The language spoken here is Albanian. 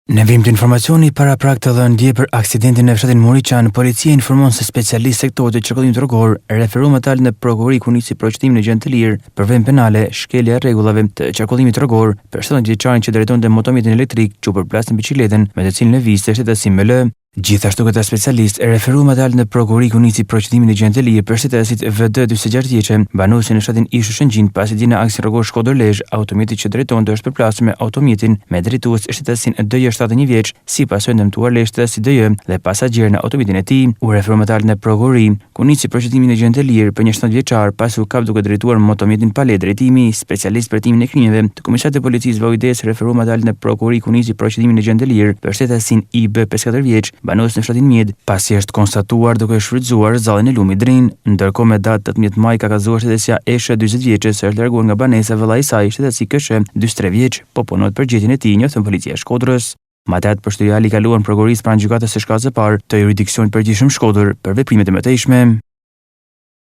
Në vim të informacioni para prak të dhënë për aksidentin në fshatin Moriçan, policia informon se specialist sektorit të qarkullimit rrugor referuar në prokurori ku nisi procedimin në gjendje të lirë për veprim penale, shkelja e rregullave të qarkullimit rrugor për 17 vjeçarin që drejtonte motomjetin elektrik që përplasën biçikletën me të cilën lëvizte shtetësi ML. Gjithashtu këta specialist e referuar në prokurori ku nisi procedimin në gjendje të lirë për shtetesit VD 46 vjeçë, banuesi në fshatin Ishu Shëngjin pasi dina aksin rrugor Shkodër-Lezhë, automjeti që drejtonte është përplasur me automjetin me drejtues shtetesin DJ 71 vjeç, sipas së dëmtuar shtetesi DJ dhe pasagerë në automjetin e tij. U referuar në prokurori ku nisi procedimin në gjendje të lirë për një 17 vjeçar pasi u kap duke drejtuar motomjetin pa leje drejtimi. Specialist për hetimin e krimeve të Komisariatit të Policisë Vojdes referuar në prokurori ku nisi procedimin në gjendje të lirë për shtetesin IB 54 vjeç, banues në fshatin Mjed, pasi është konstatuar duke shfrytzuar zallin e lumit Drin. Ndërkohë me datë 18 maj ka kallëzuar shtetësia Eshe 40 vjeçë se është larguar nga banesa vëllai i saj, shtetësi KSH 43 vjeç, po punohet për gjetjen e tij, njofton policia e Shkodrës. Mandat për shtyrjali i kaluar në prokurorisë pranë gjykatës së shkallës së parë të jurisdiksionit përgjithshëm Shkodër për veprimet e mëtejshme.